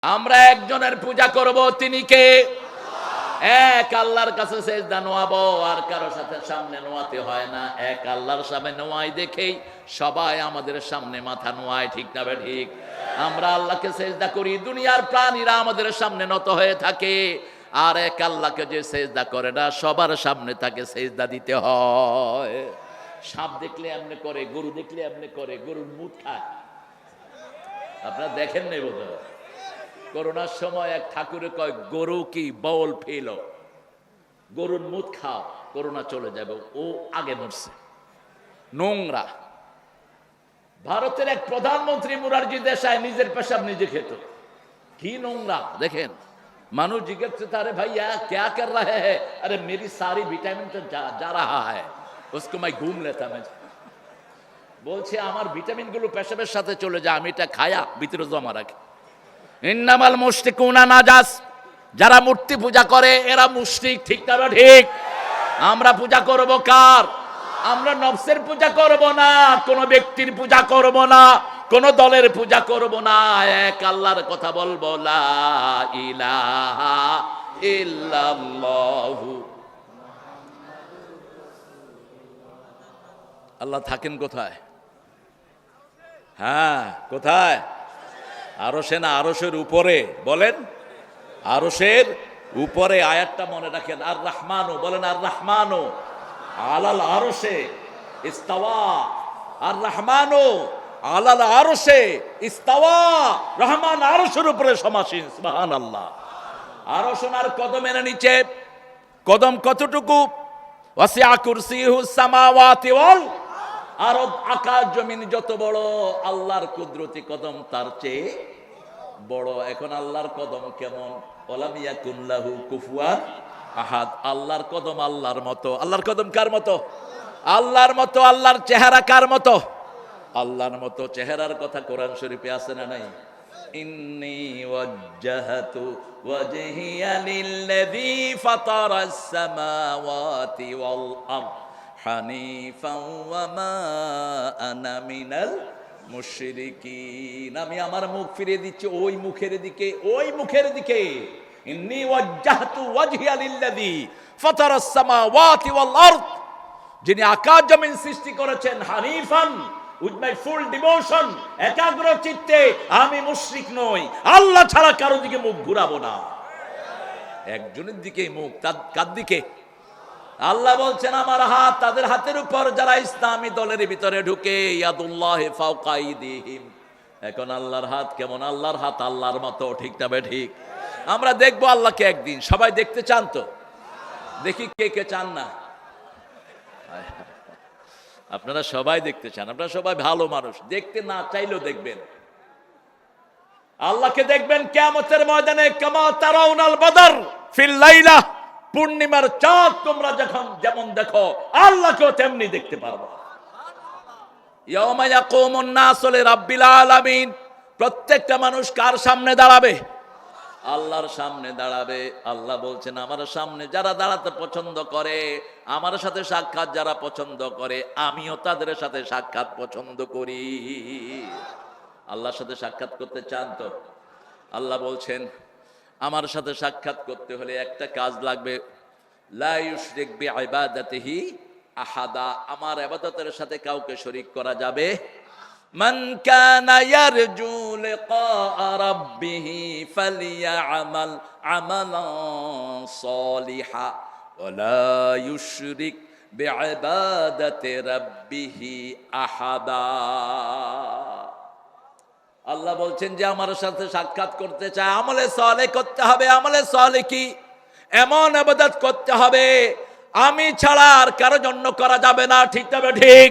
আমরা একজনের পূজা করব, তিনি কে? এক আল্লাহর কাছে সেজদা নোয়াবো, আর কারো সাথে সামনে নোয়াতে হয় না। এক আল্লাহর সামনে নোয়াই দেখেই সবাই আমাদের সামনে মাথা নোয়ায়, ঠিক না বে ঠিক? আমরা আল্লাহকে সেজদা করি, দুনিয়ার প্রাণীরা আমাদের সামনে নত হয়ে থাকে। আর এক আল্লাহকে যে সেজদা করে না, সবার সামনে তাকে সেজদা দিতে হয়। সাপ দেখলে এমনি করে, গরু দেখলে এমনি করে, গরুর মুখ খায়। আপনারা দেখেন নাই বোধহয়? করোনার সময় এক ঠাকুরে কয়, গরু কি বল ফেল, গরুর মুখ খাও, করোনা চলে যাবে। ও আগে মরছে, নোংরা। ভারতের এক প্রধানমন্ত্রী মুরারজি দেশাই নিজের পেশাব নিজে খেত। কি নোংরা দেখেন। মানুষ জিজ্ঞেস করতে, আরে ভাইয়া क्या कर रहे हैं? अरे मेरी सारी विटामिन तो जा रहा है, उसको मैं घूम लेता मैं। বলছে আমার ভিটামিন গুলো পেশাবের সাথে চলে যায়, আমি এটা খায়া ভিতরে জমা রাখি। ইন্নামাল মুশরিকুনা নাজাস, যারা মূর্তি পূজা করে এরা মুশরিক, ঠিক না ঠিক? আমরা পূজা করব কার? আমরা নফসের পূজা করব না, কোন ব্যক্তির পূজা করব না, কোন দলের পূজা করব না। এক আল্লাহর কথা বলবো, লা ইলাহা ইল্লাল্লাহু। আল্লাহ থাকেন কোথায়? হ্যাঁ, কোথায়? আরশে না আরশের উপরে? বলেন, আরশের উপরে। আয়াতটা মনে রাখেন। আর রহমানু, বলেন আর রহমানু আলাল আরশে ইস্তাওয়া। আর রহমানু আলাল আরশে ইস্তাওয়া। রহমান আরশের উপরে সমাসীন। সুবহানাল্লাহ। আরশ ওনার কদমের নিচে। কদম কতটুকু? ওয়াসিআ কুরসিয়ুহুস সামাওয়াতি ওয়াল আরদ, আকাশ জমিন যত বড়, আল্লাহর কুদরতি কদম তার চেয়ে বড়। এখন আল্লাহর কদম কেমন? ওয়ালাম ইয়াকুন লাহু কুফুয়ান আহাদ। আল্লাহর কদম আল্লাহর মতো। আল্লাহর কদম কার মতো? আল্লাহর মতো। আল্লাহর চেহারা কার মতো? আল্লাহর মতো। চেহারার কথা কোরআন শরীফে আছে না নাই? ইন্নী ওয়াজ্জাহাতু ওয়াজহিয়া লিল্লাযী ফাতারাস সামাওয়াতি ওয়াল আরদ হানিফাও ওয়া মা আনা মিনাল মুশরিকিন। আমি আমার মুখ ফিরিয়ে দিচ্ছি ওই মুখের দিকে, ওই মুখের দিকে। ইন্নী ওয়াজ্জাহতু ওয়াজহিয়া লিল্লাযী ফাতারাস সামাওয়াতি ওয়াল আরদ, যিনি আকাশ জমিন সৃষ্টি করেছেন, হানিফান, উইথ মাই ফুল ডিভোশন, একাগ্র চিত্তে। আমি মুশরিক নই, আল্লাহ ছাড়া কারো দিকে মুখ ঘুরাবো না। একজনের দিকে মুখ, কার দিকে? আল্লাহ বলছেন আমার হাত তাদের হাতের উপর যারা ইসলামী দলের ভিতরে ঢুকে। ইয়াদুল্লাহি ফাওকা আইদিহিম। এখন আল্লাহর হাত কেমন? আল্লাহর হাত আল্লাহর মতো, ঠিক না ঠিক? আমরা দেখবো আল্লাহকে একদিন। সবাই দেখতে চান তো? দেখি কে কে চান না। আপনারা সবাই দেখতে চান, আপনারা সবাই ভালো মানুষ, দেখতে না চাইলেও দেখবেন। আল্লাহকে দেখবেন কিয়ামতের ময়দানে। কামা তারাউনাল বদর ফিল লাইলা, পূর্ণিমার চাঁদ তোমরা যখন যেমন দেখো, আল্লাহকেও তেমনি দেখতে পারবে। ইয়াউমা ইয়াকুমুন নাসু লিরাব্বিল আলামিন। প্রত্যেকটা মানুষ কার সামনে দাঁড়াবে? আল্লাহর সামনে দাঁড়াবে। আল্লাহ বলছেন আমার সামনে যারা দাঁড়াতে পছন্দ করে, আমার সাথে সাক্ষাৎ যারা পছন্দ করে, আমিও তাদের সাথে সাক্ষাৎ পছন্দ করি। আল্লাহর সাথে সাক্ষাৎ করতে চান তো? আল্লাহ বলছেন আমার সাথে সাক্ষাৎ করতে হলে একটা কাজ লাগবে, লা ইউশরিক বিইবাদাতিহি আহাদা। আমার ইবাদতের সাথে কাউকে শরীক করা যাবে। মান কানা ইয়ারজু লিকা রাব্বিহি ফালইয়ামাল আমালান সালিহা ওয়া লা ইউশরিক বিইবাদাতি রাব্বিহি আহাদা। আল্লাহ বলছেন যে আমার সাথে সাক্ষাৎ করতে চায়, আমলে সালেহ করতে হবে। আমলে সালেহ কি? এমন ইবাদত করতে হবে আমি ছাড়া আর কারো জন্য করা যাবে না, ঠিক না ঠিক?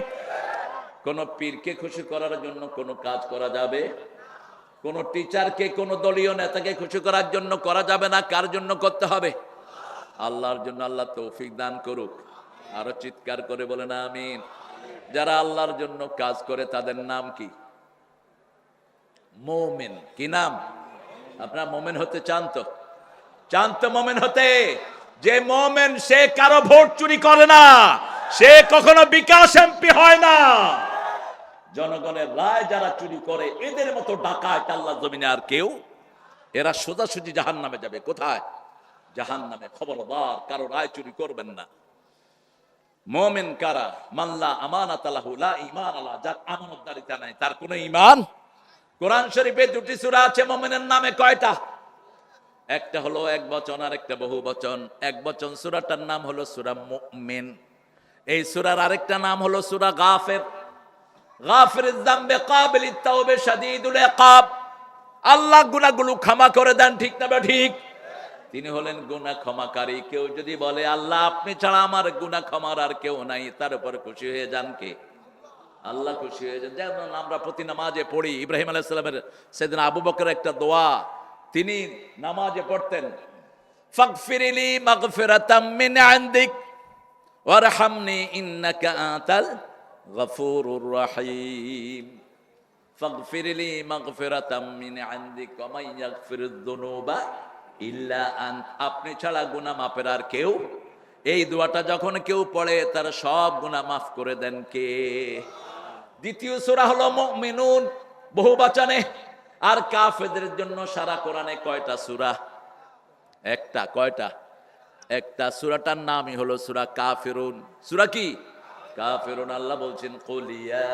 কোন পীরকে খুশি করার জন্য কোনো কাজ করা যাবে? কোন টিচারকে, কোন দলীয় নেতাকে খুশি করার জন্য করা যাবে না। কার জন্য করতে হবে? আল্লাহর জন্য। আল্লাহ তৌফিক দান করুক। আরো চিৎকার করে বলেন আমিন। যারা আল্লাহর জন্য কাজ করে তাদের নাম কি? মুমিন। কি নাম? আপনারা মুমিন হতে চান তো? চান তো মুমিন হতে? যে মুমিন সে কারো ভোট চুরি করে না, সে কখনো বিকাশ এমপি হয় না। জনগণের রায় যারা চুরি করে, এদের মতো ডাকাত আল্লাহ জমিনে আর কেউ এরা সোজাসুজি জাহান্নামে যাবে। কোথায়? জাহান্নামে। খবরদার কারো রায় চুরি করবেন না। মুমিন কারা? মাল্লা আমানাত লাহু লা ঈমান আলা, যার আমানতদারিতা নাই, তার কোনো ঈমান। কোরআন শরীফে দুটি সূরা আছে মুমিনের নামে। কয়টা? একটা হলো এক বচন আর একটা বহু বচন। এক বচন সূরাটার নাম হলো সূরা মুমিন। এই সূরার আরেকটা নাম হলো সূরা গাফির। গাফিরিজ যামবি কাবিলিত তাওবা শাদীদুল ইকাব। আল্লাহ গুনাহগুলো ক্ষমা করে দেন, ঠিক না ঠিক? তিনি হলেন গুনাহ ক্ষমাকারী। কেউ যদি বলে আল্লাহ আপনি ছাড়া আমার গুনাহ ক্ষমার আর কেউ নাই, তার উপর খুশি হয়ে যান কে? আল্লাহ খুশি হয়ে যান। যেমন আমরা প্রতি নামাজে পড়ি ইব্রাহিম আলাইহিস সালামের সেদিন আবু বকরের একটা দোয়া তিনি নামাজে পড়তেন, ফাগফিরলি মাগফিরাতাম মিন ইনদিক ওয়ারহামনি ইন্নাকা আনতাল গফুরুর রহিম। ফাগফিরলি মাগফিরাতাম মিন ইনদিক ওয়া মান ইয়াগফিরুয যুনুবা ইল্লা আন্ত। আপনি ছাড়া গুনাহ মাফের আর কেউ। এই দোয়াটা যখন কেউ পড়ে তার সব গুনাহ মাফ করে দেন কে? দ্বিতীয় সূরা হলো মুমিনুন, বহুবচনে। আর কাফেরদের জন্য সারা কোরআনে কয়টা সূরা? একটা। কয়টা? একটা। সূরাটার নামই হলো সূরা কাফিরুন। সূরা কি? কাফিরুন। আল্লাহ বলছেন কুল ইয়া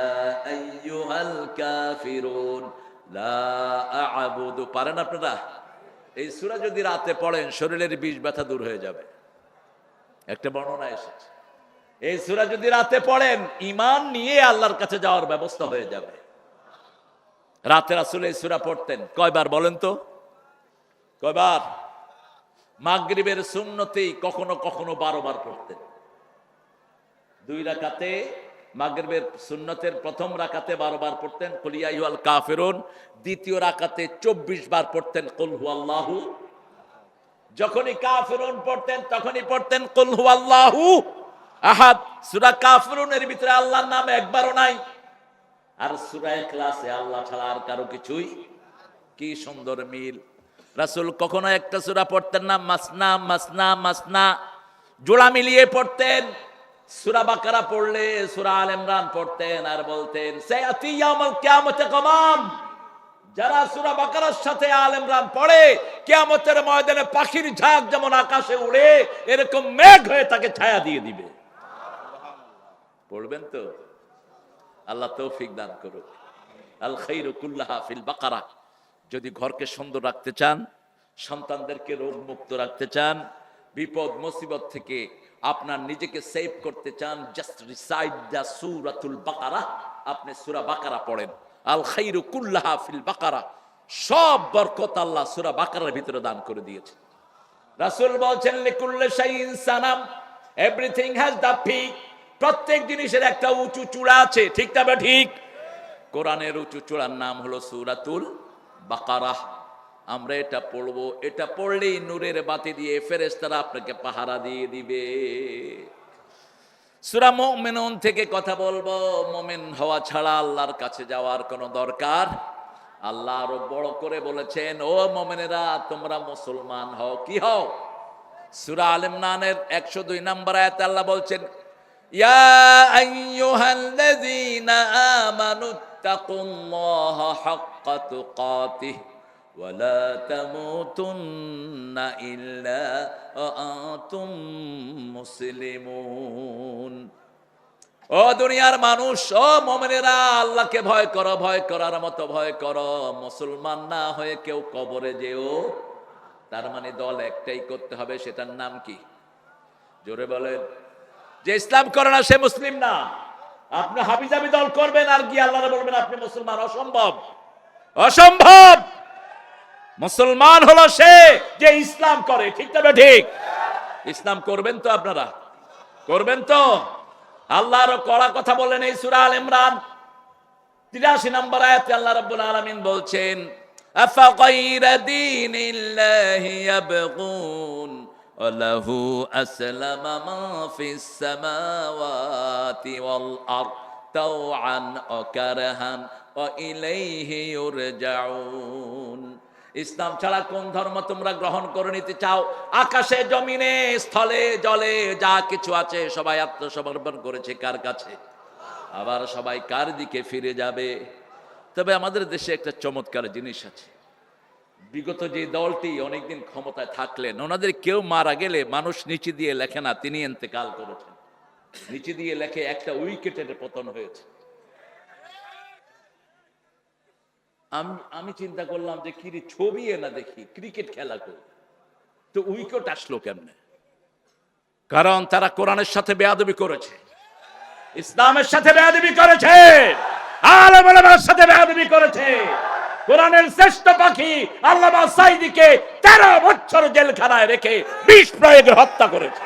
আইয়ুহাল কাফিরুন লা আ'বুদু। পারেন আপনারা? এই সূরা যদি রাতে পড়েন শরীরের বিষ ব্যথা দূর হয়ে যাবে। একটা বর্ণনা এসেছে এই সূরা যদি রাতে পড়েন ঈমান নিয়ে আল্লাহর কাছে যাওয়ার ব্যবস্থা হয়ে যাবে। রাতে রাসূল এই সূরা পড়তেন কয়বার বলেন তো? কয়বার? মাগরিবের সুন্নতেই কখনো কখনো 12 বার পড়তেন। 2 রাকাতে মাগরিবের সুন্নতের প্রথম রাকাতে 12 বার পড়তেন কুল ইয়া আইয়ুহাল কাফিরুন। দ্বিতীয় রাকাতে 24 বার পড়তেন কুল হুয়াল্লাহু। যখনই কাফিরুন পড়তেন তখনই পড়তেন কুল হুয়াল্লাহু আহাদ। সূরা কাফিরুনের ভিতরে আল্লাহর নাম একবারও নাই। আর সূরা ইখলাসে আল্লাহ ছাড়া আর কারো কিছুই। কি সুন্দর মিল! রাসূল কখনো একটা সূরা পড়তেন না মাসনা মাসনা মাসনা, জোড়া মিলিয়ে পড়তেন। সূরা বাকারা পড়লে সূরা আলে ইমরান পড়তেন আর বলতেন সায়াতি ইয়াউমুল কিয়ামতি গামাম। যারা সূরা বাকারার সাথে আলে ইমরান পড়ে কিয়ামতের ময়দানে পাখির ঝাঁক যেমন আকাশে উড়ে এরকম মেঘ হয়ে তাকে ছায়া দিয়ে দিবে। পড়বেন তো? আল্লাহ তৌফিক দান করুক। আল খায়রু কুল্লাহা ফিল বাকারা। যদি ঘরকে সুন্দর রাখতে চান, সন্তানদেরকে রোগ মুক্ত রাখতে চান, বিপদ মুসিবত থেকে আপনার নিজেকে সেভ করতে চান, জাস্ট রিসাইট দ্য সূরাতুল বাকারা। আপনি সূরা বাকারা পড়েন। আল খায়রু কুল্লাহা ফিল বাকারা। সব বরকত আল্লাহ সূরা বাকারার ভিতরে দান করে দিয়েছে। রাসূল বলছেন লিকুল্লি শাইইন Sanam, everything has the peak. প্রত্যেক জিনিসের একটা উঁচু চূড়া আছে, ঠিক না ঠিক? কোরআনের উঁচু চূড়ার নাম হলো সূরাতুল বাকারা। আমরা এটা পড়বো। এটা পড়লেই নূরের বাতি দিয়ে ফেরেশতারা আপনাকে পাহারা দিয়ে দিবে। সূরা মুমিনুন থেকে কথা বলবো। মুমিন হওয়া ছাড়া আল্লাহর কাছে যাওয়ার কোনো দরকার। আল্লাহ আরো বড় করে বলেছেন ও মুমিনেরা তোমরা মুসলমান হও। কি হও? সূরা আলে ইমরানের 102 নম্বর আয়াতে আল্লাহ বলছেন ইয়া আইয়ুহাল্লাযীনা আমানুত্তাকুল্লাহা হাক্কা তুকাতিহি ওয়া লা তামুতুন্না ইল্লা ওয়া আনতুম মুসলিমুন। ও দুনিয়ার মানুষ, ও মুমিনেরা আল্লাহকে ভয় করো, ভয় করার মতো ভয় করো। মুসলমান না হয়ে কেউ কবরে যেও। তার মানে দল একটাই করতে হবে, সেটার নাম কি? জোরে বলেন। যে ইসলাম করে না সে মুসলিম না। আপনি হাবিজাবি দল করবেন আর কি আল্লাহরে বলবেন আপনি মুসলমান? অসম্ভব, অসম্ভব। মুসলমান হলো সে যে ইসলাম করে, ঠিক না ঠিক? ইসলাম করবেন তো আপনারা? করবেন তো? আল্লাহর কড়া কথা বলেন এই সূরা আলে ইমরান 83 নম্বর আয়াতে আল্লাহ রাব্বুল আলামিন বলছেন আফা গায়রা দীনিল্লাহি ইয়াবগুন ওয়া লাহু আসলামা মা ফিস সামাওয়াতি ওয়াল আরদ তাওআন ওয়া কারহান ওয়া ইলাইহি ইউরজাউন। ইসলাম ছাড়া কোন ধর্ম তোমরা গ্রহণ করে নিতে চাও? আকাশে জমিনে স্থলে জলে যা কিছু আছে সবাই আত্মসমর্পণ করেছে কার কাছে? আবার সবাই কার দিকে ফিরে যাবে? তবে আমাদের দেশে একটা চমৎকার জিনিস আছে। বিগত যে দলটি অনেকদিন ক্ষমতায় থাকলেন, ওনাদের কেউ মারা গেলে মানুষ নিচে দিয়ে লেখে না তিনি ইন্তেকাল করেছেন, নিচে দিয়ে লেখে একটা উইকেটের পতন হয়েছে। আমি চিন্তা করলাম যে কি ছবি না দেখি ক্রিকেট খেলা করি, তো উইকেট আসলো কেমনে? কারণ তারা কোরআনের সাথে বেয়াদবি করেছে, ইসলামের সাথে বেয়াদবি করেছে, আলেম ওলামার সাথে বেয়াদবি করেছে। কোরআনের শ্রেষ্ঠ পাখি আল্লামা সাঈদীকে 13 বছর জেলখানায় রেখে বিষ প্রয়োগে হত্যা করেছে।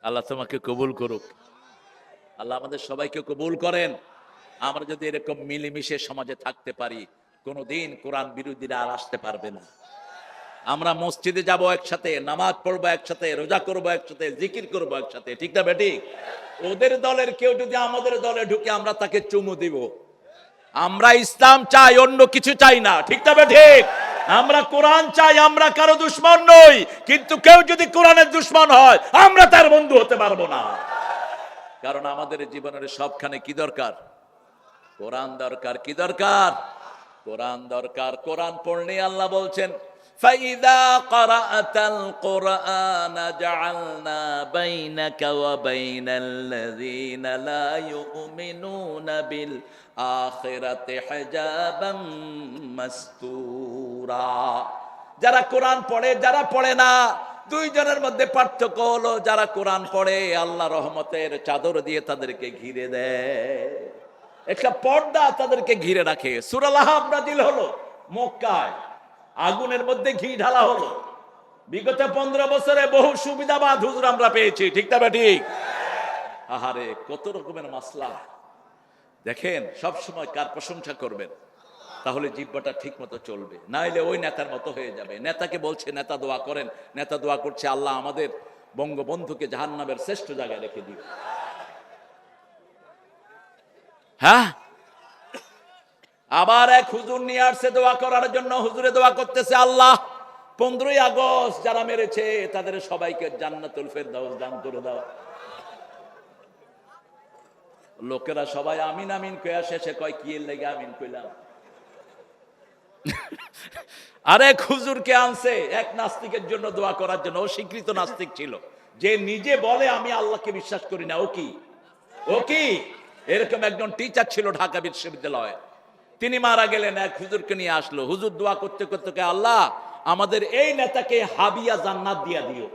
আল্লাহ তোমাকে কবুল করুক, আল্লাহ আমাদের সবাইকে কবুল করেন। আমরা যদি এরকম মিলেমিশে সমাজে থাকতে পারি, কোনোদিন কোরআন বিরোধীরা আর আসতে পারবে না। আমরা মসজিদে যাব একসাথে, নামাজ পড়বো একসাথে, রোজা করবো একসাথে, জিকির করবো একসাথে, ঠিক না বেঠিক? ওদের দলের কেউ যদি আমাদের দলে ঢুকে আমরা তাকে চুমু দিব। আমরা ইসলাম চাই, অন্য কিছু চাই না, ঠিক না বেঠিক? আমরা কোরআন চাই, আমরা কারো দুশমন নই, কিন্তু কেউ যদি কোরআনের দুশমন হয় আমরা তার বন্ধু হতে পারবো না। কারণ আমাদের জীবনের সবখানে কি দরকার? কোরআন দরকার। কি দরকার? কোরআন দরকার। কোরআন পড়লে আল্লাহ বলছেন ফাইদা ক্বারাআতাল কুরআন জাআলনা বাইনাকা ওয়া বাইনাল্লাযীনা লা ইউমিনুনা বিল আখিরাতি হিজাবাম মাসতুরা। যারা কোরআন পড়ে, যারা পড়ে না, দুইজনের মধ্যে পার্থক্য হলো যারা কোরআন পড়ে আল্লাহ রহমতের চাদর দিয়ে তাদেরকে ঘিরে দেয়, একটা পর্দা তাদেরকে ঘিরে রাখে। সূরা লাহাব নাযিল হলো মক্কায়, আগুনের মধ্যে ঘি ঢালা হলো। বিগত 15 বছরে বহু সুবিধাবাদ হুজুর আমরা পেয়েছি, ঠিক না ঠিক? আহারে কত রকমের মাসলা। দেখেন সব সময় কার প্রশংসা করবেন, তাহলে জিহ্বাটা ঠিক মতো চলবে, নাইলে ওই নেতার মতো হয়ে যাবে। নেতাকে বলছে নেতা দোয়া করেন, নেতা দোয়া করছে আল্লাহ আমাদের বঙ্গবন্ধুকে জাহান্নামের শ্রেষ্ঠ জায়গায় রেখে দিও। হ্যাঁ, আবার এক হুজুর নিয়ে আসছে দোয়া করার জন্য, হুজুরে দোয়া করতেছে আল্লাহ 15ই আগস্ট যারা মেরেছে তাদের সবাইকে জান্নাতুল ফেরদাউস দান করে দাও। লোকেরা সবাই আমিন আমিন কইয়া শেষে কয় কি এর লাগি আমিন কইলাম। আরেক হুজুরকে আনছে এক নাস্তিকের জন্য দোয়া করার জন্য, ও স্বীকৃত নাস্তিক ছিল, যে নিজে বলে আমি আল্লাহকে বিশ্বাস করি না। ও কি এরকম একজন টিচার ছিল ঢাকা বিশ্ববিদ্যালয়ে, তিনি মারা গেলেন, এক হুজুরকে নিয়ে আসলো। হুজুর দোয়া করতে করতে কে আল্লাহ আমাদের এই নেতাকে হাবিয়া জান্নাত দিয়া দিও।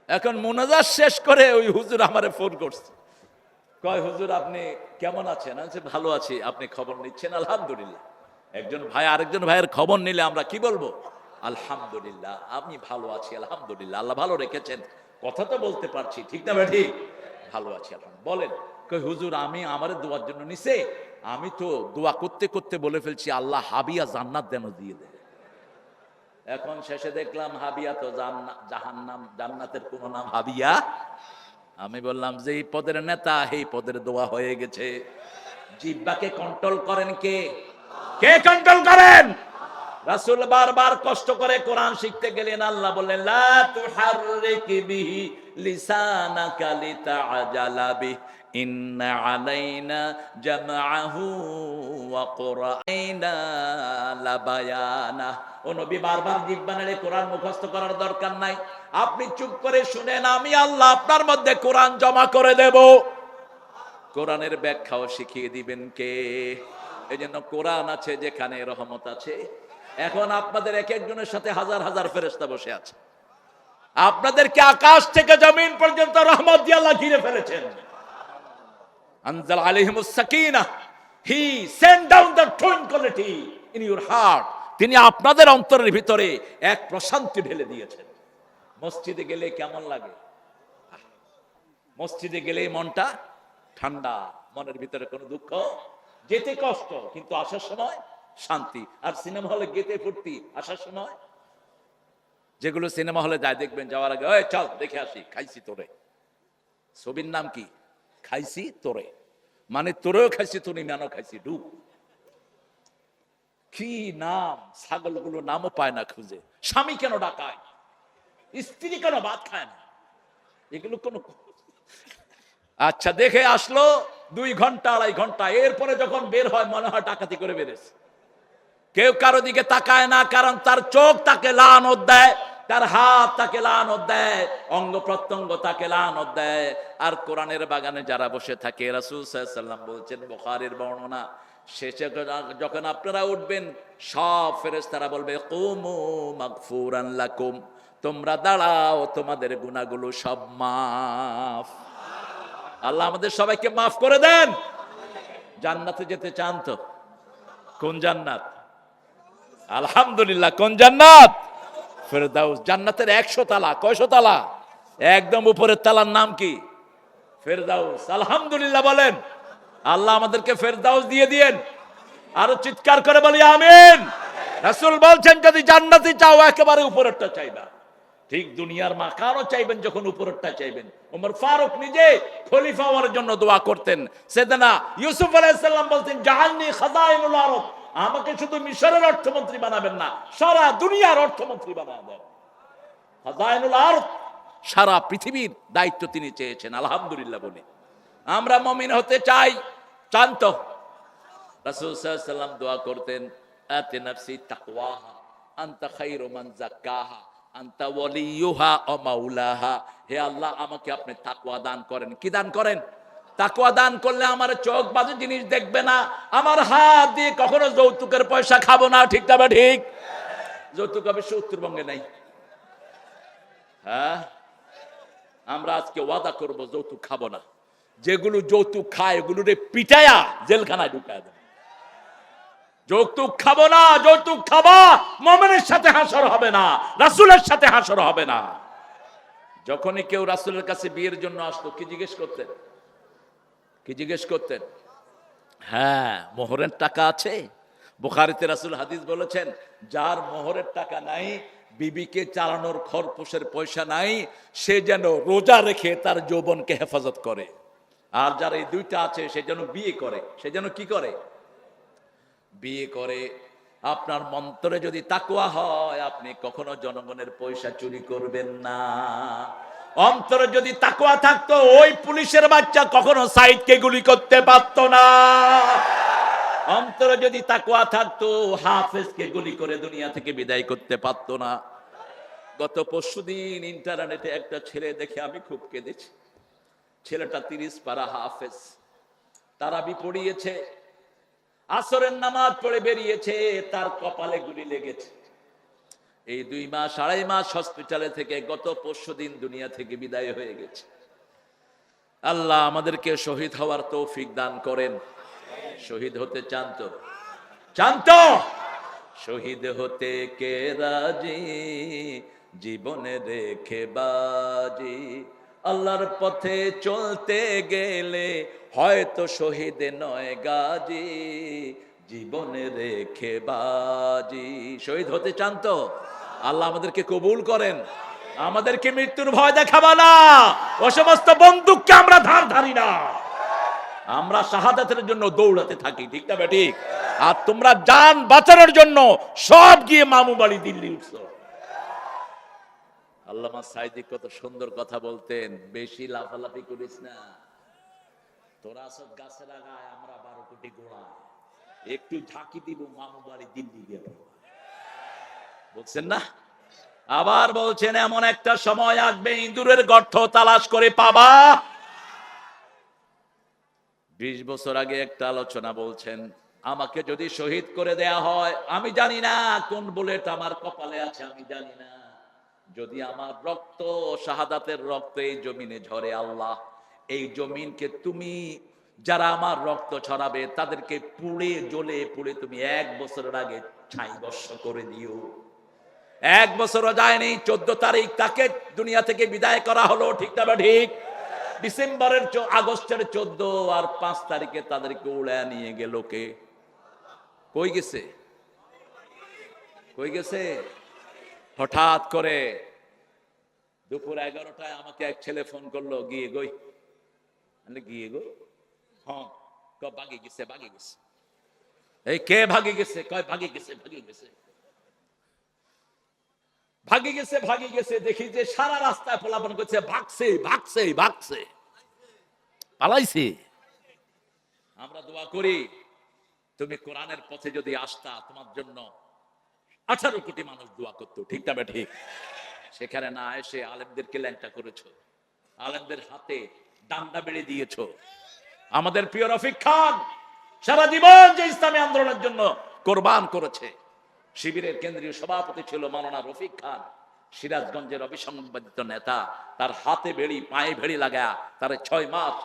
এখন মুনাজাত শেষ করে ওই হুজুর আমারে ফোন করছে, কয় হুজুর আপনি কেমন আছেন? আমি বলছি ভালো আছি, আপনি খবর নিচ্ছেন? আলহামদুলিল্লাহ। একজন ভাই আরেকজন ভাইয়ের খবর নিলে আমরা কি বলবো? আলহামদুলিল্লাহ, আমি ভালো আছি, আলহামদুলিল্লাহ, আল্লাহ ভালো রেখেছেন, কথা তো বলতে পারছি, ঠিক না বেঠি? ভালো আছি আলহামদুলিল্লাহ। বলেন, কই হুজুর আমি আমারে দোয়ার জন্য নিছে, আমি তো দোয়া করতে করতে বলে ফেলছি আল্লাহ হাবিয়া জান্নাত যেন দিয়ে দেয়। এখন শেষে দেখলাম হাবিয়া তো জাহান্নাম, জান্নাতের কোন নাম হাবিয়া। আমি বললাম যে এই পদের নেতা এই পদের দোয়া হয়ে গেছে। জিহ্বাকে কন্ট্রোল করেন কে? কে কন্ট্রোল করেন? রাসূল বারবার কষ্ট করে কোরআন শিখতে গেলেন, আল্লাহ বললেন লা তুহাররিক বিহি লিসানাকা লিতাআজালা বিহি ইন্না আলাইনা জামআহু ওয়া কুরআনা লাবায়ানা। ও নবী বারবার জিহ্বা নেড়ে কোরআন মুখস্থ করার দরকার নাই, আপনি চুপ করে শুনেন, আমি আল্লাহ আপনার মধ্যে কোরআন জমা করে দেব। কোরআনের ব্যাখ্যাও শিখিয়ে দিবেন কে? এজন্য কোরআন আছে যেখানে রহমত আছে। এখন আপনাদের এক একজনের সাথে হাজার হাজার ফেরেশতা বসে আছে, আপনাদেরকে আকাশ থেকে জমিন পর্যন্ত রহমত দিয়ে আল্লাহ ঘিরে ফেলেছেন। আনজাল আলাইহিমুস সাকিনাহ, he send down the tranquility in your heart. তিনি আপনাদের অন্তরের ভিতরে এক প্রশান্তি ঢেলে দিয়েছেন। মসজিদে গেলে কেমন লাগে? মসজিদে গেলে মনটা ঠান্ডা, মনের ভিতরে কোনো দুঃখ, যেতে কষ্ট কিন্তু আসার সময় শান্তি। আর সিনেমা হলে গেতে ফুর্তি, আসার সময় যেগুলো সিনেমা হলে যায় দেখবেন যাওয়ার আগে ওই চল দেখে আসি, খাইছি তোরে। ছবির নাম কি? খাইছি তোরে, মানে তোরেও খাইছি, তোর ইমানও খাইছি, ডুব। কি নাম, ছাগলগুলো নামও পায় না খুঁজে। স্বামী কেন ডাকায়, স্ত্রী কেন ভাত খায় না, এগুলো কোন। আচ্ছা, দেখে আসলো 2 ঘন্টা 2.5 ঘন্টা, এরপরে যখন বের হয় মনে হয় ডাকাতি করে বেরেছে। কেউ কারো দিকে তাকায় না, কারণ তার চোখ তাকে লানত দেয়, তার হাত তাকে লানত দেয়, অঙ্গ প্রত্যঙ্গ তাকে লানত দেয়। আর কোরআনের বাগানে যারা বসে থাকে, রাসূল সাল্লাল্লাহু আলাইহি ওয়াসাল্লাম বলছেন, বুখারীর বর্ণনা, শেষে যখন আপনারা উঠবেন, সব ফেরেশতারা বলবে, কুমু মাগফুরান লাকুম, তোমরা দাঁড়াও, তোমাদের গুনাহগুলো সব মাফ। আল্লাহ আমাদের সবাইকে মাফ করে দেন। জান্নাতে যেতে চান তো? কোন জান্নাত? আলহামদুলিল্লাহ, কোন জান্নাত? ফেরদাউস। জান্নাতের 100 তালা। কয়শো তালা? একদম উপরের তালার নাম কি? ফেরদাউস। আলহামদুলিল্লাহ বলেন। আল্লাহ আমাদেরকে ফেরদাউস দিয়ে দিয়েন। আরো চিৎকার করে বলি আমিন। রাসূল বলছেন, যদি জান্নাতি চাও একেবারে উপরেরটা চাইবা। ঠিক দুনিয়ার মাকারও চাইবেন যখন উপরেরটা চাইবেন। ওমর ফারুক নিজে খলিফা হওয়ার জন্য দোয়া করতেন। সাইয়েদনা ইউসুফ আলাইহিস সালাম বলতেন, জাআলনি খাযাইনুল আরব, আমাকে শুধু মিশরের অর্থমন্ত্রী বানাবেন না, সারা দুনিয়ার অর্থমন্ত্রী বানায় দেন। খাযাইনুল আরব, সারা পৃথিবীর দায়িত্ব তিনি চেয়েছেন। আলহামদুলিল্লাহ বলি। আমরা মুমিন হতে চাই, চান তো? রাসূল সাল্লাল্লাহু আলাইহি ওয়াসাল্লাম দোয়া করতেন, আতি নাফসি তাকওয়াহা আনতা খায়রু মান যাক্কাহা আনতা ওয়ালিয়ুহা ওয়া মাওলাহা। হে আল্লাহ, আমাকে আপনি তাকওয়া দান করেন। কি দান করেন? তাকওয়া দান করলে আমার চোখ বাজে জিনিস দেখবে না, আমার হাত দিয়ে কখনো যৌতুকের পয়সা খাবো না। ঠিক না? ঠিক। যৌতুক অবশ্য উত্তরবঙ্গে নাই। হ্যাঁ, আমরা আজকে ওয়াদা করব যৌতুক খাবো না। যেগুলো যৌতুক খায় এগুলোরে পিটায়া জেলখানায় ঢুকায় দেয়। যৌতুক খাবো না। যৌতুক খাবা, মুমিনের সাথে হাসর হবে না, রাসূলের সাথে হাসর হবে না। যখনই কেউ রাসূলের কাছে বিয়ের জন্য আসতো, কি জিজ্ঞেস করতেন? কি জিজ্ঞেস করতেন? হ্যাঁ, মোহরের টাকা আছে? বুখারীতে রাসূল হাদিস বলেছেন, যার মোহরের টাকা নাই, বিবিকে চালানোর খরপোশের পয়সা নাই, সে যেন রোজা রেখে তার যৌবনকে হেফাজত করে। আর যার এই দুইটা আছে, সে যেন বিয়ে করে। সে যেন কি করে? বিয়ে করে। আপনার মন্তরে যদি তাকওয়া হয়, আপনি কখনো জনগণের পয়সা চুরি করবেন না। অন্তরে যদি তাকওয়া থাকতো, ওই পুলিশের বাচ্চা কখনো সাইদকে গুলি করতে পারতো না। অন্তরে যদি তাকওয়া থাকতো, হাফেজকে গুলি করে দুনিয়া থেকে বিদায় করতে পারতো না। গত পরশুদিন ইন্টারনেটে একটা ছেলে দেখে আমি খুব কেঁদেছি। ছেলেটা 30 পারা হাফেজ, তারাবি পড়িয়েছে, আসরের নামাজ পড়ে বেরিয়েছে, তার কপালে গুলি লেগেছে। এই 2 মাস 2.5 মাস হসপিটালে থেকে গত পরশুদিন দুনিয়া থেকে বিদায় হয়ে গেছে। আল্লাহ আমাদেরকে শহীদ হওয়ার তৌফিক দান করেন। শহীদ হতে চান তো? চান তো? শহীদ হতে কে রাজি, জীবনে রেখে বাজি। আল্লাহর পথে চলতে গেলে হয়তো শহীদ নয় গাজী, জীবনে রেখে বাজি। শহীদ হতে চান তো? আল্লাহ আমাদেরকে কবুল করেন। আমাদেরকে মৃত্যুর ভয় দেখাবা না। ও সমস্ত বন্দুককে আমরা ধার ধারি না। আমরা শাহাদাতের জন্য দৌড়াতে থাকি। ঠিক না ঠিক? আর তোমরা জান বাঁচানোর জন্য সব গিয়ে মামু বাড়ি দিল্লি উঠছো। আল্লামা সাইদি কত সুন্দর কথা বলতেন, বেশি লাফালাফি করিস না, তোরা সব গাছের আগায়, আমরা 12 কোটি গোড়া, একটু ঝাঁকি দিব মামু বাড়ি দিল্লি গেল। বলছেন না? আবার বলছেন, এমন একটা সময় আসবে ইঁদুরের গর্ত তালাশ করে পাবা। 20 বছর আগে একটা আলোচনা বলছেন, আমাকে যদি শহীদ করে দেয়া হয়, আমি জানি না কোন বুলেট আমার কপালে আছে, আমি জানি না। যদি আমার রক্ত, শাহাদাতের রক্ত এই জমিনে ঝরে, আল্লাহ এই জমিনকে তুমি, যারা আমার রক্ত ছড়াবে তাদেরকে পুড়ে জ্বলে পুড়ে তুমি 1 বছরের আগে ছাই বর্ষ করে দিও। 1 বছরও যায়নি, 14 তারিখ তাকে দুনিয়া থেকে বিদায় করা হলো। ঠিক না ঠিক? ডিসেম্বরের আগস্টের 14 আর 5 তারিখে তাদেরকে উড়ায় নিয়ে গেল কে? কই গেছে? কই গেছে? হঠাৎ করে দুপুর 11টায় আমাকে এক ছেলে ফোন করলো, গিয়ে গই, গিয়ে গো হ্যাঁ ভাগে গেছে এই কে ভাগে গেছে? কয় ভাগে গেছে দেখি যে সারা রাস্তায় পোলাপন করছে ভাগছে পালাইছে। আমরা দোয়া করি তুমি কোরআনের পথে যদি আসতা, তোমার জন্য 18 কোটি মানুষ দোয়া করতো, ঠিক না ঠিক? সেখানে না এসে আলেমদেরকে ল্যাংটা করেছো, আলেমদের হাতে ডান্ডা বেড়ে দিয়েছো। আমাদের প্রিয় রফিক খান সারা জীবন যে ইসলামী আন্দোলনের জন্য কোরবান করেছে, শিবিরের কেন্দ্রীয় সভাপতি ছিল মাওলানা রফিক খান, সিরাজগঞ্জের অবিসংবাদিত নেতা, তার হাতে বেড়ি পায়ে ভেড়ি লাগা তার 6 মাস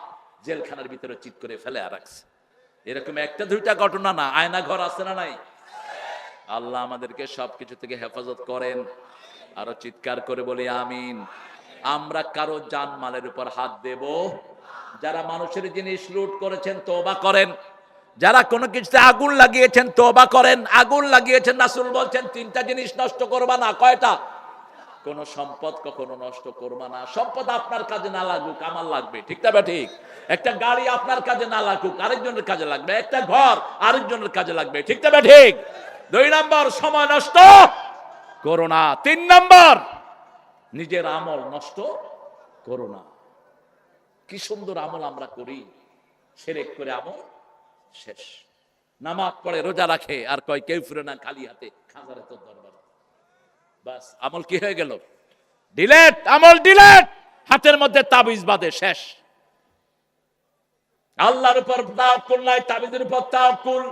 জেলখানার ভিতরে চিৎ করে ফেলে রাখছে। এরকম একটা দুইটা ঘটনা না, আয়না ঘর আছে না নাই? আল্লাহ আমাদেরকে সবকিছু থেকে হেফাজত করেন। আরো চিৎকার করে বলি আমিন। আমরা কারো জানমালের উপর হাত দেব? যারা মানুষের জিনিস লুট করেছেন তওবা করেন, যারা কোনো কিছুতে আগুন লাগিয়েছেন তওবা করেন। আগুন লাগিয়েছেন, রাসূল বলছেন 3টা জিনিস নষ্ট করবা না। কয়টা? কোন সম্পদ কখনো নষ্ট করবা না। সম্পদ আপনার কাজে না লাগুক, আমার লাগবে, ঠিক না ঠিক? একটা গাড়ি আপনার কাজে না লাগুক, আরেকজনের কাজে লাগবে। একটা ঘর আরেকজনের কাজে লাগবে, ঠিক না ঠিক? 2 নাম্বার, সময় নষ্ট করো না। 3 নাম্বার, নিজের আমল নষ্ট করো না। কি সুন্দর আমল আমরা করি, শিরক করে আমল শেষ। নামাজ পড়ে রোজা রাখে আর কয় কেউ ফিরে না খালি হাতে, খাজারে তোর দরবার। বাস, আমল কি হয়ে গেল? ডিলেট, আমল ডিলেট। হাতের মধ্যে তাবিজ বাঁধে, শেষ। আল্লাহর উপর তাওয়াক্কুল নাই, তাবিজের উপর তাওয়াক্কুল।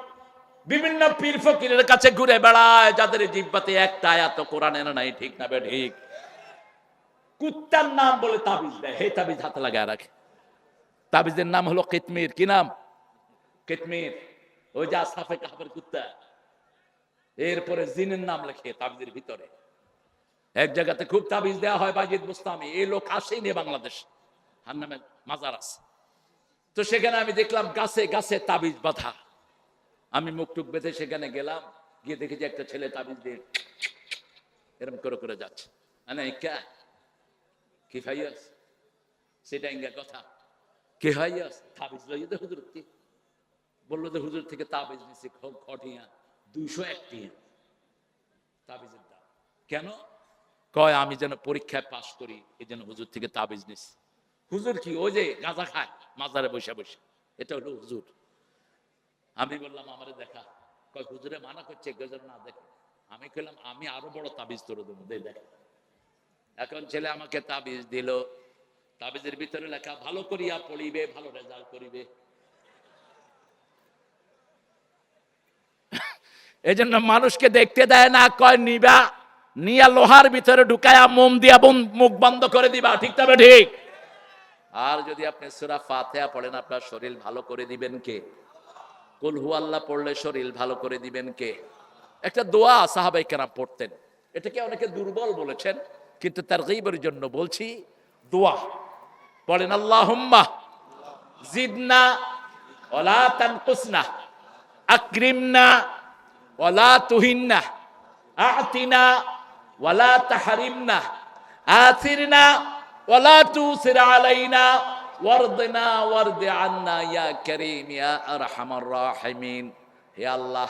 বিভিন্ন পীর ফকিরের কাছে ঘুরে বেড়ায়, যাদের জিহ্বাতে একটা আয়াত কোরআনের নাই, ঠিক না ঠিক? কুত্তার নাম বলে তাবিজ দেয়, হে তাবিজ হাতে লাগায় রাখে। তাবিজের নাম হলো কিতমির। কি নাম? কিতমির। ওই যে আসহাবে কাহফের কুত্তা। এরপরে জিনের নাম লেখে তাবিজের ভিতরে। এক জায়গাতে খুব তাবিজ দেওয়া হয় বাজিদ বুস্তামি, এই লোক আসেই নেই বাংলাদেশ, হার নামে মাজার আছে। তো সেখানে আমি দেখলাম গাছে গাছে তাবিজ বাঁধা। আমি মুখ টুক বেঁধে সেখানে গেলাম, গিয়ে দেখি যে একটা ছেলে তাবিজ দিয়ে এরকম করে করে যাচ্ছে। কি ভাইয়াস? সেটা ইঙ্গা কথা। কে ভাইয়াস? তাবিজ লইয়ে দে হুজুর। বললো যে হুজুর থেকে তাবিজ নিচ্ছে খটিয়া 201 টিয়া তাবিজের দাম। কেন? কয় আমি যেন পরীক্ষায় পাশ করি, এই জন্য হুজুর থেকে তাবিজ নিচ্ছি। হুজুর কি? ওই যে গাঁজা খায় মাজারে বসে বসে, এটা হলো হুজুর। আমি বললাম আমারে দেখা। কয় হুজুরে মানা করছে, গজর না দেখে। আমি কইলাম আমি আরো বড় তাবিজ তোরে দেবো, দেখ। এখন ছেলে আমাকে তাবিজ দিল, তাবিজের ভিতরে লেখা ভালো করিয়া পড়িবে, ভালো রেজাল্ট করিবে। এই জন্য মানুষকে দেখতে দেয় না, কয় নিবা, নিয়া লোহার ভিতরে ঢুকায়া মোম দিয়া মুখ বন্ধ করে দিবা, ঠিক তবে ঠিক। আর যদি আপনি সূরা ফাতিহা পড়েন, আপনার শরীর ভালো করে দিবেন কে? কুল হু আল্লাহ পড়লে শরীর ভালো করে দিবেন কে? একটা দোয়া সাহাবায়ে কেরাম পড়তেন, এটাকে অনেকে দুর্বল বলেছেন, কিন্তু তারগীবের জন্য বলছি। দোয়া পড়েন, আল্লাহুম্মা জিদনা ওয়ালা তানকুসনা, আকরিমনা ওয়ালা তুহিন্না, আ'তিনা ওয়ালা তাহরিমনা, আথিরনা ওয়ালা তুসির আলাইনা, ওয়ারদিনা ওয়ারদি আন্না ইয়া কারীম ইয়া আরহামার রাহিমিন। হে আল্লাহ,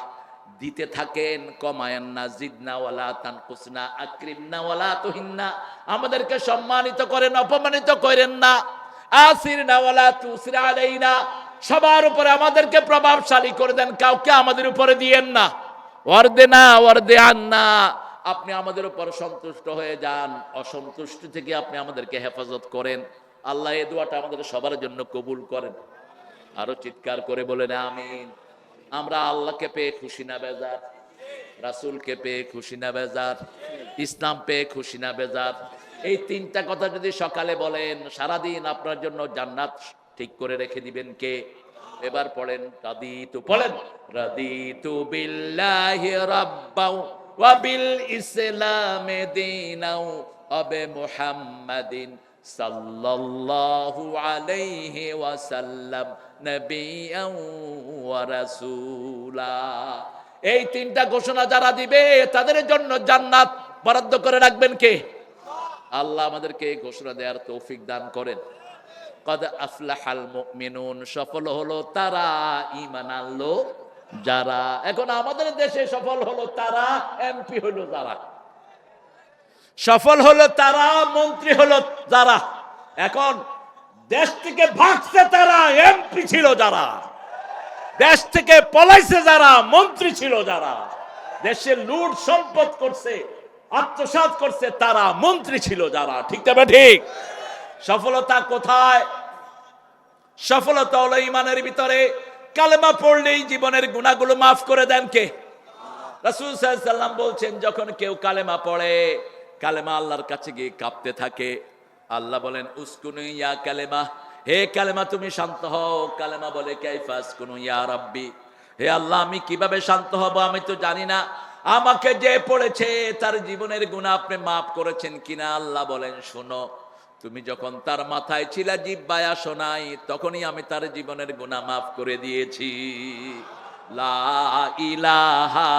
দিতে থাকেন, কমায়েন না। জিদনা ওয়ালা তানকুসনা, আকরিমনা ওয়ালা তুহিন্না, আমাদেরকে সম্মানিত করেন, অপমানিত করেন না। আসিরনা ওয়ালা তুসির আলাইনা, সবার উপরে আমাদেরকে প্রভাবশালী করে দেন, কাউকে আমাদের উপরে দিয়েন না। ওয়ারদিনা ওয়ারদি আন্না, আপনি আমাদের উপর সন্তুষ্ট হয়ে যান, অসন্তুষ্টি থেকে আপনি আমাদেরকে হেফাজত করেন। আল্লাহ এই দোয়াটা আমাদের সবার জন্য কবুল করেন। আরো চিৎকার করে বলেন আমিন। আমরা আল্লাহকে পেয়ে খুশি না বেজার? রাসূলকে পেয়ে খুশি না বেজার? ইসলাম পেয়ে খুশি না বেজার? এই 3টা কথা যদি সকালে বলেন, সারাদিন আপনার জন্য জান্নাত ঠিক করে রেখে দিবেন কে? এবার পড়েন রাদিতু, পড়েন রাদিতু বিল্লাহি রাব্বাও ওয়া বিল ইসলামে দীনাও ওয়া বি মুহাম্মাদিন সাল্লাল্লাহু আলাইহি ওয়াসাল্লাম নবিয়্যান ওয়া রাসূলা। এই 3টা ঘোষণা যারা দিবে তাদের জন্য জান্নাত বরাদ্দ করে রাখবেন কে? আল্লাহ আমাদেরকে এই ঘোষণা দেওয়ার তৌফিক দান করেন। কদ আফলাহাল মুমিনুন, সফল হলো তারা, ঈমান আনলো যারা। এখন আমাদের দেশে সফল হলো তারা, এমপি হলো যারা, সফল হলো তারা, মন্ত্রী হলো যারা। এখন দেশ থেকে ভাগছে তারা, এমপি ছিল যারা, দেশ থেকে পলাইছে যারা, মন্ত্রী ছিল যারা, দেশে লুট সম্পদ করছে, আত্মসাৎ করছে তারা, মন্ত্রী ছিল যারা। ঠিক তবে ঠিক। সফলতা কোথায়? সফলতা হলো ঈমানের ভিতরে। কালেমা পড়লেই জীবনের গুনাহগুলো মাফ করে দেন কে? রাসূল সাল্লাল্লাহু আলাইহি ওয়াসাল্লাম বলছেন, যখন কেউ কালেমা পড়ে, কালেমা আল্লাহর কাছে গিয়ে কাঁপতে থাকে, আল্লাহ বলেন উসকুনু ইয়া কালেমা, হে কালেমা তুমি শান্ত হও। কালেমা বলে কাইফা আসকুনু ইয়া রাব্বি, হে আল্লাহ আমি কিভাবে শান্ত হব, আমি তো জানি না। আমাকে যে পড়েছে তার জীবনের গুনাহ আপনি মাফ করেছেন কিনা? আল্লাহ বলেন শোনো, তুমি যখন তার মাথায় ছিলা, জিহ্বায় আসো নাই, তখনই আমি তার জীবনের গুনাহ মাফ করে দিয়েছি। লা ইলাহা,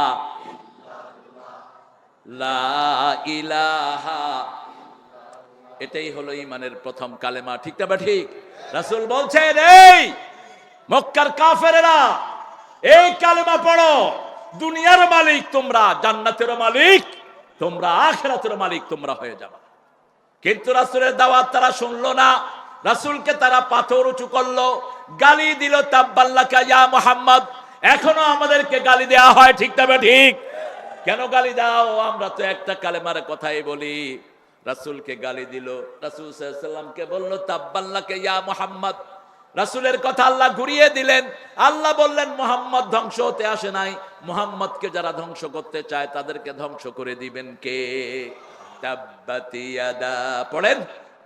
লা ইলাহা, এটাই হলো ঈমানের প্রথম কালেমা। ঠিক না? ঠিক। রাসূল বলছেন, এই মক্কার কাফেরেরা, এই কালেমা পড়ো, দুনিয়ার মালিক তোমরা, জান্নাতের মালিক তোমরা, আখিরাতের মালিক তোমরা হয়ে যাবে। কিন্তু রাসূলের দাওয়াত তারা শুনলো না। রাসূলকে তারা পাথর উঁচু করলো, গালি দিল, তাব্বাল্লাকা ইয়া মুহাম্মদ। এখনো আমাদেরকে গালি দেওয়া হয়। ঠিক না? ঠিক। কেন গালি দাও? আমরা তো একটা কালেমার কথাই বলি। রাসূলকে গালি দিল, রাসূল সাল্লাল্লাহু আলাইহি ওয়াসাল্লামকে বলল তাব্বাল্লাকা ইয়া মুহাম্মদ। রাসূলের কথা আল্লাহ ঘুরিয়ে দিলেন। আল্লাহ বললেন মুহাম্মদ ধ্বংস হতে আসে নাই, মুহাম্মদকে যারা ধ্বংস করতে চায় তাদেরকে ধ্বংস করে দিবেন কে? তাব্বাত ইয়াদা, পড়েন,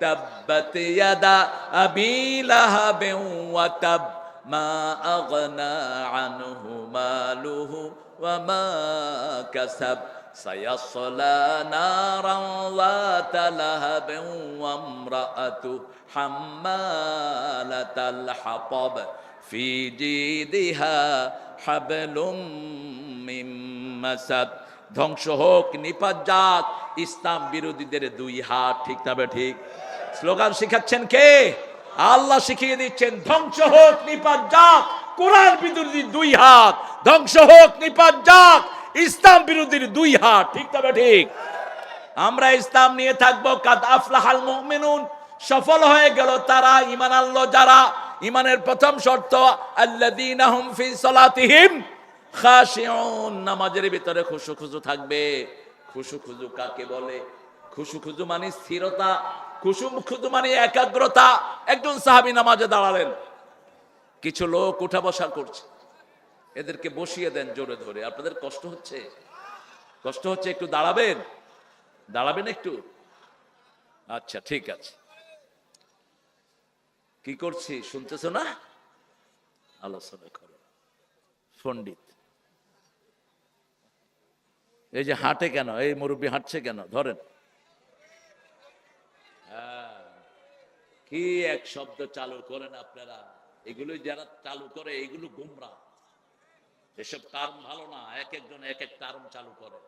তাব্বাত ইয়াদা আবি লাহাবিন ওয়া তাব, মা আগনা আনহু মালুহু ওয়া মা কাসাব, সায়াসলা নারান যাতা লাহাবিন ওয়া ইমরাআতু হাম্মালাতাল হাতাব, ফি জিদিহা হাবলুম মিন মাসাদ। ধ্বংস হোক নিপাত ইসলাম বিরোধীদের দুই হাত। ঠিক না? ঠিক। স্লোগান শিখাচ্ছেন কে? আল্লাহ শিখিয়ে দিচ্ছেন, ধ্বংস হোক নিপাত কোরআন বিরোধী দুই হাত, ধ্বংস হোক নিপাত ইসলাম বিরোধীর দুই হাত। ঠিক না? ঠিক। আমরা ইসলাম নিয়ে থাকবো। কাদ আফলাহাল মুমিনুন, সফল হয়ে গেল তারা, ঈমান আনলো যারা। ঈমানের প্রথম শর্ত আল্লাযীনা হুম ফি সালাতিহিম খাশিউন, নামাজের ভিতরে খুশু থাকবে। খুশু কাকে বলে? খুশু মানে স্থিরতা, খুশু মানে একাগ্রতা। একজন সাহাবী নামাজে দাঁড়ালেন, কিছু লোক উঠা বসা করছে, এদেরকে বসিয়ে দেন জোরে ধরে। আপনাদের কষ্ট হচ্ছে? কষ্ট হচ্ছে? একটু দাঁড়াবেন, দাঁড়াবেন একটু। আচ্ছা ঠিক আছে। কি করছি শুনতেছো না? আলোচনা করো। পণ্ডিত এই যে হাঁটে কেন? এই মুরব্বী হাঁটছে কেন? ধরেন। কি এক শব্দ চালু করেন আপনারা! এগুলো যারা চালু করে এগুলো গুমরা। এসব টার্ম ভালো না। এক একজন এক এক টার্ম চালু করে।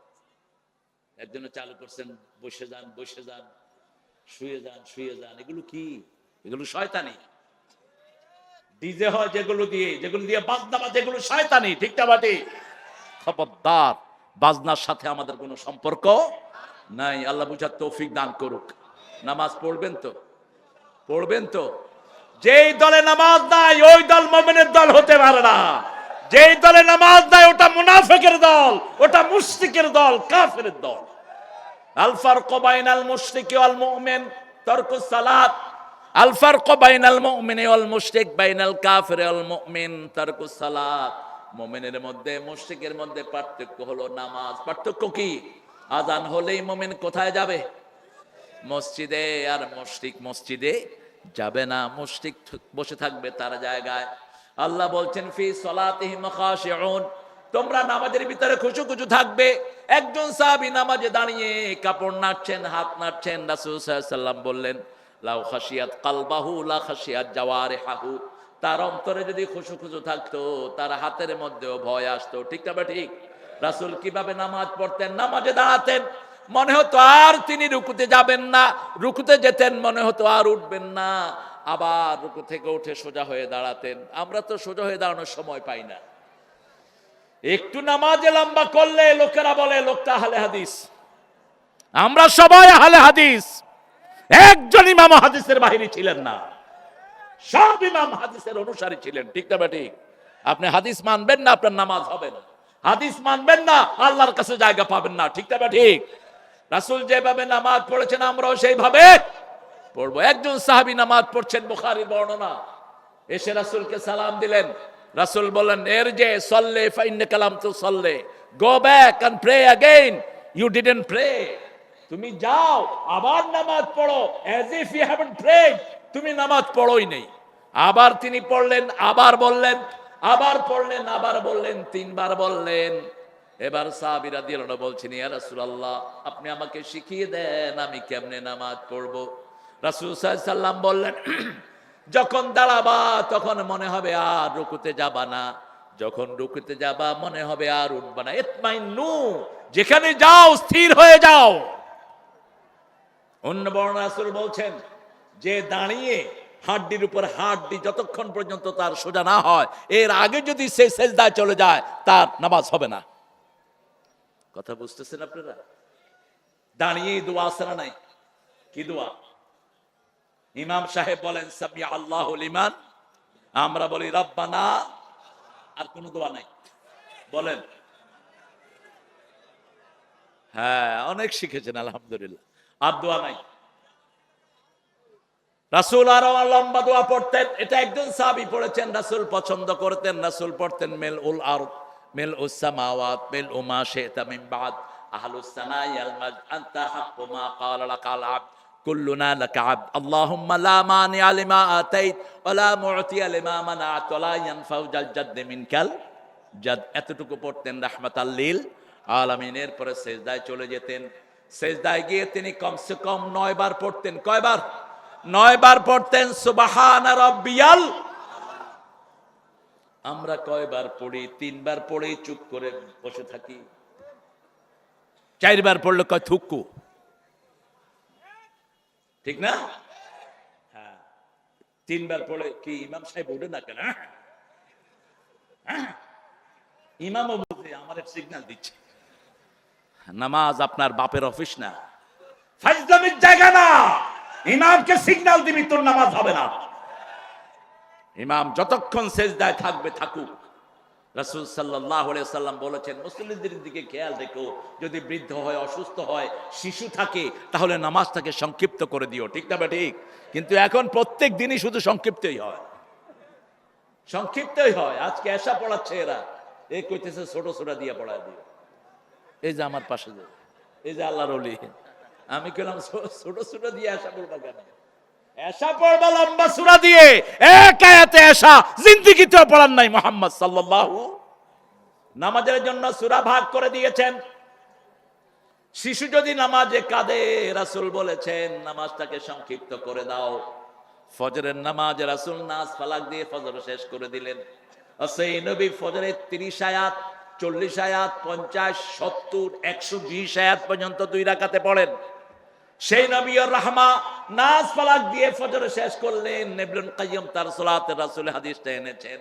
একজনে চালু করছেন বসে যান, বসে যান, শুয়ে যান, শুয়ে যান। এগুলো কি? এগুলো শয়তানি। ডিজে হয় যেগুলো দিয়ে বাজনা বাজে, এগুলো শয়তানি। ঠিক না? বাটে। খবরদার, বাজনার সাথে আমাদের কোনো সম্পর্ক নাই। আল্লাহ বুঝার তৌফিক দান করুক। নামাজ পড়বেন তো? পড়বেন তো? যেই দলে নামাজ নাই ওই দল মুমিনের দল হতে পারে না। যেই দলে নামাজ নাই ওটা মুনাফিকের দল, ওটা মুশরিকের দল, কাফেরের দল। আল ফারকু বাইনাল মুশরিকি ওয়াল মুমিন তারকুস সালাত। আল ফারকু বাইনাল মুমিনি ওয়াল মুশরিক বাইনাল কাফিরি ওয়াল মুমিন তারকুস সালাত। মুমিনের মধ্যে মুশরিকের মধ্যে পার্থক্য হলো নামাজ। পার্থক্য কি? আযান হলেই মুমিন কোথায় যাবে? মসজিদে। আর মুশরিক মসজিদে যাবে না, মুশরিক বসে থাকবে তার জায়গায়। আল্লাহ বলছেন ফি সালাতিহিম খাশিউন, তোমরা নামাজের ভিতরে খুশু থাকবে। একজন সাহাবী নামাজে দাঁড়িয়ে কাপড় নাড়ছেন, হাত নাড়ছেন। রাসূল সাল্লাল্লাহু আলাইহি ওয়াসাল্লাম বললেন লাউ খাশিয়াত কালবাহু লা খাশিয়াত জাওয়ারিহাহু, তার অন্তরে যদি খুশু থাকতো তার হাতের মধ্যেও ভয় আসতো। ঠিক না? ঠিক। রাসূল কিভাবে নামাজ পড়তেন? নামাজে দাঁড়াতেন, মনে হতো আর তিনি রুকুতে যাবেন না, রুকুতে যেতেন মনে হতো আর উঠবেন না। আবার রুকু থেকে উঠে সোজা হয়ে দাঁড়াতেন। আমরা তো সোজা হয়ে দাঁড়ানোর সময় পাই না। একটু নামাজে লম্বা করলে লোকেরা বলে লোকটা আহলে হাদিস। আমরা সবাই আহলে হাদিস, একজন ইমাম হাদিসের বাহিনী ছিলেন না, সব ইমাম হাদিসের অনুসারী ছিলেন। ঠিক না ঠিক? আপনি হাদিস মানবেন না, আপনার নামাজ হবে না। হাদিস মানবেন না, আল্লাহর কাছে জায়গা পাবেন না। ঠিক না ঠিক? রাসূল যেভাবে নামাজ পড়েছেন আমরাও সেইভাবে পড়বো। একজন সাহাবী নামাজ পড়ছেন, বুখারীর বর্ণনা, এসে রাসূলকে সালাম দিলেন। রাসূল বললেন, এরজে সল্লে ফাইন্নাকা লাম তুসাল্লি, go back and pray again, you didn't pray. তুমি যাও আবার নামাজ পড়ো, as if you haven't prayed. তুমি নামাজ পড়োই নেই। আবার তিনি পড়লেন, আবার বললেন, আবার পড়লেন, আবার বললেন, তিনবার বললেন। এবার সাহাবী রাদিয়াল্লাহু আনহু বলছেন, ইয়া রাসূলুল্লাহ, আপনি আমাকে শিখিয়ে দেন আমি কেমনে নামাজ পড়ব। রাসূল সাল্লাল্লাহু আলাইহি সাল্লাম বললেন, যখন দাঁড়াবা তখন মনে হবে আর রুকুতে যাবা না, যখন রুকুতে যাবা মনে হবে আর উঠবা না। ইতমাইন্নু, যেখানে যাও স্থির হয়ে যাও। অন্য বর্ণনা রাসূল বলছেন যে দাঁড়িয়ে হাড্ডির উপর হাড্ডি যতক্ষণ পর্যন্ত তার সোজা না হয়, এর আগে যদি সে সেজদায় চলে যায় তার নামাজ হবে না। কথা বুঝতেছেন আপনারা? দাঁড়িয়ে দোয়া আছে না নাই? কি দোয়া? ইমাম সাহেব বলেন সামি আল্লাহু লিমান, আমরা বলি রব্বানা। আর কোন দোয়া নাই? বলেন। হ্যাঁ, অনেক শিখেছেন আলহামদুলিল্লাহ। আর দোয়া নাই? রাসূল আরো লম্বা দোয়া পড়তেন। এটা একজন সাহাবী পড়েছেন, রাসূল পছন্দ করতেন। রাসূল পড়তেন মিল উল আরদ মিল উস সামাওয়াত মিল উমা শিতা মিন বাদ আহলুস সানাই আল মাজ আনতা হাক্কু মা ক্বালা লাকাল আবদ কুল্লুনা লাকা আবদ আল্লাহুম্মা লা মানিআ লিমা আতাইত ওয়া লা মু'তিয়া লিমা মানা'ত ওয়া লা ইয়ানফাউ জাল জাদ মিনকাল জাদ। এতটুকু পড়তেন রাহমাতাল লিল আলামিন। এর পরে সিজদায় চলে যেতেন। সিজদায় গিয়ে তিনি কমসে কম 9 বার পড়তেন। কয়বার? 9 বার পড়তেন সুবহানা রাব্বিয়াল। আমরা কয়বার পড়ি? 3 বার পড়েই চুপ করে বসে থাকি। 4 বার পড়লে কয় থুকু। ঠিক না? হ্যাঁ, 3 বার পড়ে কি ইমাম সাহেব উঠে না কেন? ইমামও বুঝে আমার সিগন্যাল দিচ্ছে। নামাজ আপনার বাপের অফিস না, ফাজলামির জায়গা না। ইমামকে সিগন্যাল দিবি তোর নামাজ হবে না। ইমাম যতক্ষণ সেজদায় থাকবে থাকুক। রাসূল সাল্লাল্লাহু আলাইহি ওয়াসাল্লাম বলেছেন, মুসল্লিদের দিকে খেয়াল রেখো, যদি বৃদ্ধ হয়, অসুস্থ হয়, শিশু থাকে, তাহলে নামাজটাকে সংক্ষিপ্ত করে দিও। ঠিক না ঠিক? কিন্তু এখন প্রত্যেক দিনই শুধু সংক্ষিপ্তই হয়, সংক্ষিপ্তই হয়। আজকে এশা পড়াচ্ছে এরা, এই কইতেছে ছোট ছোট দিয়ে পড়ায় দিও। এই যে আমার পাশে যে, এই যে আল্লাহর ওলি, আমি কইলাম ছোট ছোট দিয়ে এশা পড়বা কেন? এশা পড়বা লম্বা সূরা দিয়ে। এক আয়াতে এশা জিন্দেগিতেও পড়ার নাই মুহাম্মদ সাল্লাল্লাহু। নামাজের জন্য সূরা ভাগ করে দিয়েছেন। শিশু যদি নামাজে কাঁদে, রাসূল বলেছেন নামাজটাকে সংক্ষিপ্ত করে দাও। ফজরের নামাজে রাসূল নাস ফালাক দিয়ে ফজর শেষ করে দিলেন। সেই নবী ফজরের 30 আয়াত, 40 আয়াত, 50, 70, 120 আয়াত পর্যন্ত 2 রাকাতে পড়েন। সেই নবী আর রাহমা নাস ফালাক দিয়ে ফজর শেষ করলেন। ইবনুল কাইয়্যিম তার সালাতে রাসূল হাদিসটা এনেছেন,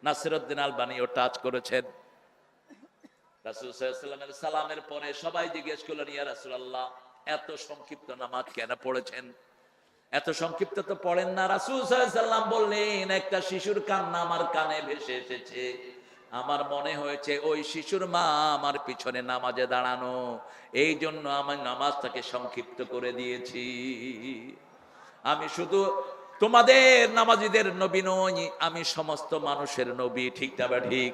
নাসিরউদ্দিন আলবানীও টাচ করেছেন। রাসূল সাল্লাল্লাহু আলাইহি ওয়াসাল্লামের সালামের পরে সবাই জিজ্ঞেস করলেন, ইয়া রাসূলুল্লাহ, এত সংক্ষিপ্ত নামাজ কেন পড়েছেন? এত সংক্ষিপ্ত তো পড়েন না। রাসূল সাল্লাল্লাহু আলাইহি ওয়াসাল্লাম বললেন, একটা শিশুর কান্না আমার কানে ভেসে এসেছে। আমার মনে হয়েছে ওই শিশুর মা আমার পিছনে নামাজে দাঁড়ানো, এই জন্য আমি নামাজটাকে সংক্ষিপ্ত করে দিয়েছি। আমি শুধু তোমাদের নামাজীদের নবী নই, আমি সমস্ত মানুষের নবী। ঠিক না ঠিক?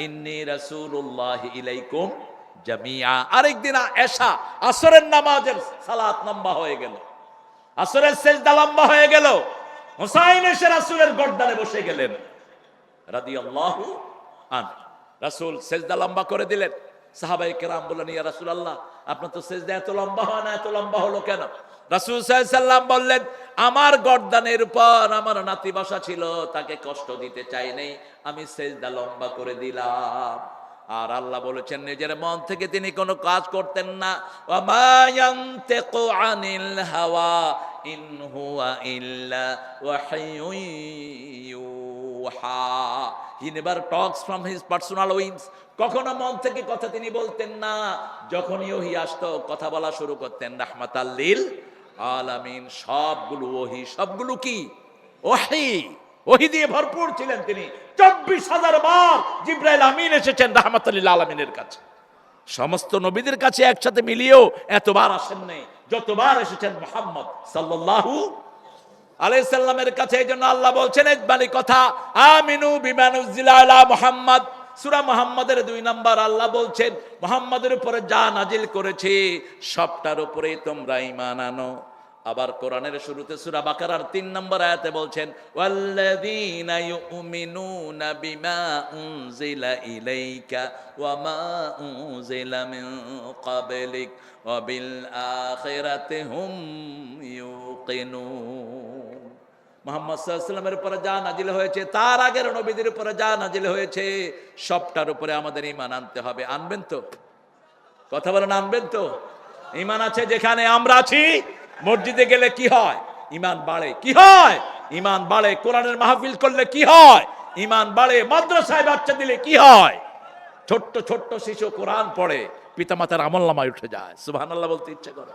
ইন্নী রাসূলুল্লাহি ইলাইকুম জামিআ। আরেকদিন এশা আসরের নামাজের সালাত লম্বা হয়ে গেল, আসরের সিজদা লম্বা হয়ে গেল। হুসাইন এসে রাসূলের গর্দানে বসে গেলেন রাদিয়াল্লাহু আনহু। রাসূল সিজদা লম্বা করে দিলেন। সাহাবায়ে কেরাম বললেন, ইয়া রাসূলুল্লাহ, আপনার তো সিজদা এত লম্বা হয় না, এত লম্বা হলো কেন? রাসূল সাল্লাল্লাহু আলাইহি ওয়াসাল্লাম বললেন, আমার গর্দানের উপর আমার নাতি বসা ছিল, তাকে কষ্ট দিতে চাই নাই, আমি সিজদা লম্বা করে দিলাম। আর আল্লাহ বলেছেন নিজের মন থেকে তিনি কোনো কাজ করতেন না। ওয়া মা ইয়ানতিকু আনিল হাওয়া ইন হুয়া ইল্লা ওয়াহয়ুন ইউহা। He never talks from his personal wings. কখনো মন থেকে কথা তিনি বলতেন না। যখনই ওহী আসতো কথা বলা শুরু করতেন রাহমাতাল লিল আলামিন। সবগুলো ওহী, সবগুলো কি ওহী, ওহী দিয়ে ভরপুর ছিলেন তিনি। 24,000 বার জিবরাইল আমিন এসেছেন রাহমাতাল লিল আলামিনের কাছে। সমস্ত নবীদের কাছে একসাথে মিলিয়েও এতবার আসেন নাই যতবার এসেছেন মুহাম্মদ সাল্লাল্লাহু আলাইহি সাল্লামের কাছে। এইজন্য আল্লাহ বলছেন ইজমালি কথা, আমিনু বিমা নুজিলা আলা মুহাম্মদ। সূরা মুহাম্মাদের 2 নম্বর আল্লাহ বলছেন মুহাম্মাদের উপরে যা নাজিল করেছে সবটার উপরেই তোমরা ঈমান আনো। আবার কোরআনের শুরুতে সূরা বাকারার 3 নম্বর আয়াতে বলছেন ওয়াল্লাযীনা ইউমিনুনা বিমা উনজিলা ইলাইকা ওয়া মা উনজিলা মিন ক্বাবলিক ওয়া বিল আখিরাতি হুম ইউকিনুন। মুহাম্মদ সাল্লাল্লাহু আলাইহি ওয়াসাল্লামের উপরে যা নাজিল হয়েছে, তার আগের নবীদের উপরে যা নাজিল হয়েছে সবটার উপরে আমাদের ঈমান আনতে হবে। আনবেন তো? কথা বলেন, আনবেন তো? ঈমান আছে যেখানে আমরা আছি। মসজিদে গেলে কি হয়? ঈমান বাড়ে। কি হয়? ঈমান বাড়ে। কোরআনের মাহফিল করলে কি হয়? ঈমান বাড়ে। মাদ্রাসায় বাচ্চা দিলে কি হয়? ছোট্ট ছোট্ট শিশু কোরআন পড়ে, পিতামাতার আমলনামায় উঠে যায়। সুবহানাল্লাহ বলতে ইচ্ছে করে।